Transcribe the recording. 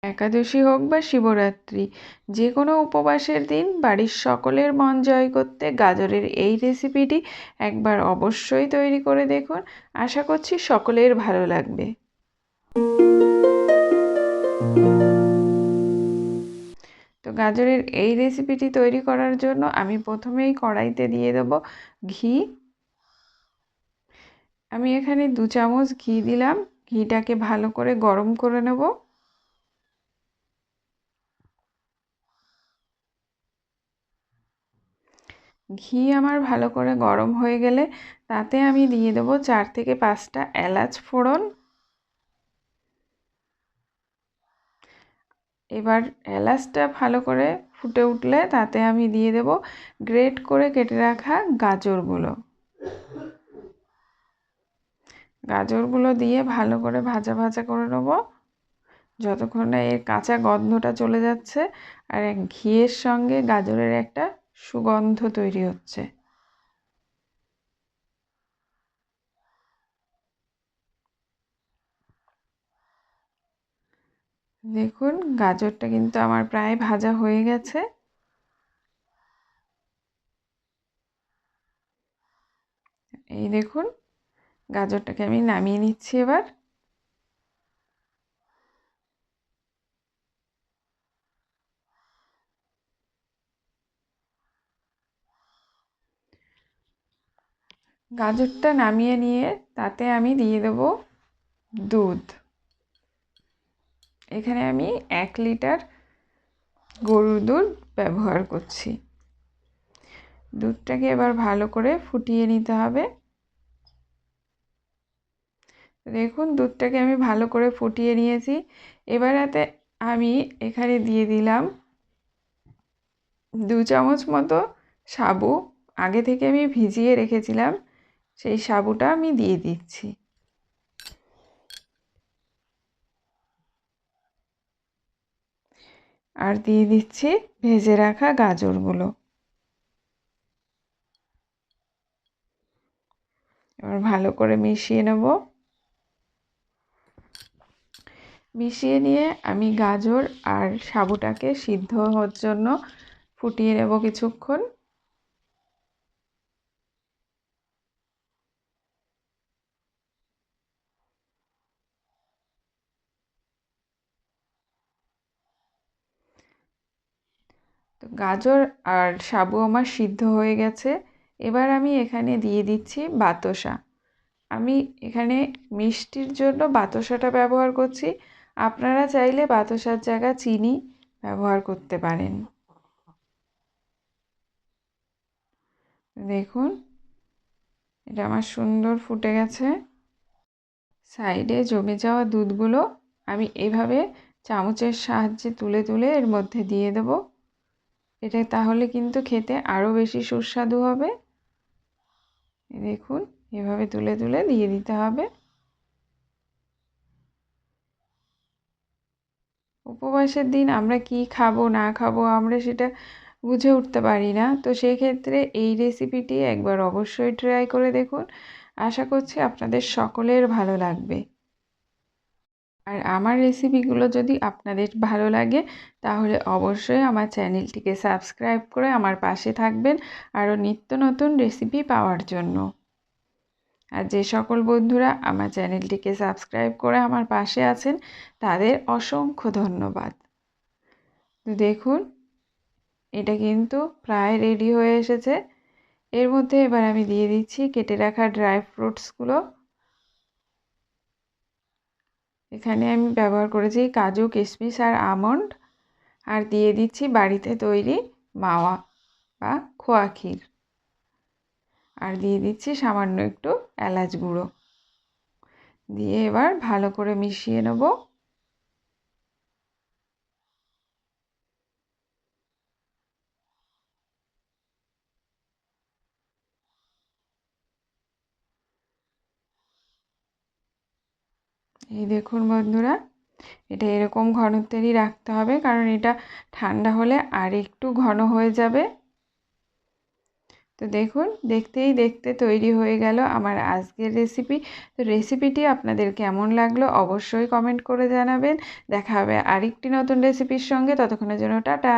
একাদশী হোক বা শিবরাত্রি, যে কোনো উপবাসের দিন বাড়ির সকলের মন জয় করতে গাজরের এই রেসিপিটি একবার অবশ্যই তৈরি করে দেখুন। আশা করছি সকলের ভালো লাগবে। তো গাজরের এই রেসিপিটি তৈরি করার জন্য আমি প্রথমেই কড়াইতে দিয়ে দেব ঘি। আমি এখানে 2 চামচ ঘি দিলাম। ঘিটাকে ভালো করে গরম করে নেব। ঘি আমার ভালো করে গরম হয়ে গেলে তাতে আমি দিয়ে দেবো 4 থেকে 5টা এলাচ ফোড়ন। এবার এলাচটা ভালো করে ফুটে উঠলে তাতে আমি দিয়ে দেব গ্রেট করে কেটে রাখা গাজরগুলো। গাজরগুলো দিয়ে ভালো করে ভাজা ভাজা করে নেব যতক্ষণ না এর কাঁচা গন্ধটা চলে যাচ্ছে আর ঘিয়ের সঙ্গে গাজরের একটা সুগন্ধ তৈরি হচ্ছে। দেখুন গাজরটা কিন্তু আমার প্রায় ভাজা হয়ে গেছে। এই দেখুন গাজরটাকে আমি নামিয়ে নিচ্ছি এবার। গাজরটা নামিয়ে নিয়ে তাতে আমি দিয়ে দেব দুধ। এখানে আমি 1 লিটার গরুর দুধ ব্যবহার করছি। দুধটাকে এবার ভালো করে ফুটিয়ে নিতে হবে। দেখুন দুধটাকে আমি ভালো করে ফুটিয়ে নিয়েছি। এবারেতে আমি এখানে দিয়ে দিলাম 2 চামচ মতো সাবু। আগে থেকে আমি ভিজিয়ে রেখেছিলাম, সেই সাবুটা আমি দিয়ে দিচ্ছি। আর দিয়ে দিচ্ছি ভেজে রাখা গাজরগুলো। এবার ভালো করে মিশিয়ে নেব। মিশিয়ে নিয়ে আমি গাজর আর সাবুটাকে সিদ্ধ হওয়ার জন্য ফুটিয়ে নেব কিছুক্ষণ। তো গাজর আর সাবু আমার সিদ্ধ হয়ে গেছে। এবার আমি এখানে দিয়ে দিচ্ছি বাতাসা। আমি এখানে মিষ্টির জন্য বাতাসাটা ব্যবহার করছি। আপনারা চাইলে বাতাসার জায়গায় চিনি ব্যবহার করতে পারেন। দেখুন এটা আমার সুন্দর ফুটে গেছে। সাইডে জমে যাওয়া দুধগুলো আমি এভাবে চামচের সাহায্যে তুলে তুলে এর মধ্যে দিয়ে দেব। এটা তাহলে কিন্তু খেতে আরও বেশি সুস্বাদু হবে। দেখুন এভাবে তুলে তুলে দিয়ে দিতে হবে। উপবাসের দিন আমরা কি খাবো না খাবো আমরা সেটা বুঝে উঠতে পারি না। তো সেই ক্ষেত্রে এই রেসিপিটি একবার অবশ্যই ট্রাই করে দেখুন। আশা করছি আপনাদের সকলের ভালো লাগবে। আর আমার রেসিপিগুলো যদি আপনাদের ভালো লাগে তাহলে অবশ্যই আমার চ্যানেলটিকে সাবস্ক্রাইব করে আমার পাশে থাকবেন আরও নিত্য নতুন রেসিপি পাওয়ার জন্য। আর যে সকল বন্ধুরা আমার চ্যানেলটিকে সাবস্ক্রাইব করে আমার পাশে আছেন তাদের অসংখ্য ধন্যবাদ। তো দেখুন এটা কিন্তু প্রায় রেডি হয়ে এসেছে। এর মধ্যে এবার আমি দিয়ে দিচ্ছি কেটে রাখা ড্রাই ফ্রুটসগুলো। এখানে আমি ব্যবহার করেছি কাজু, কিশমিশ আর আমন্ড। আর দিয়ে দিচ্ছি বাড়িতে তৈরি মাওয়া বা খোয়া ক্ষীর। আর দিয়ে দিচ্ছি সামান্য একটু এলাচ গুঁড়ো। দিয়ে এবার ভালো করে মিশিয়ে নেব। এই দেখুন বন্ধুরা এটা এরকম ঘনত্বেরই রাখতে হবে, কারণ এটা ঠান্ডা হলে আর একটু ঘন হয়ে যাবে। তো দেখুন দেখতেই দেখতে তৈরি হয়ে গেল আমার আজকের রেসিপি। তো রেসিপিটি আপনাদের কেমন লাগলো অবশ্যই কমেন্ট করে জানাবেন। দেখা হবে আরেকটি নতুন রেসিপির সঙ্গে, ততক্ষণের জন্য টাটা।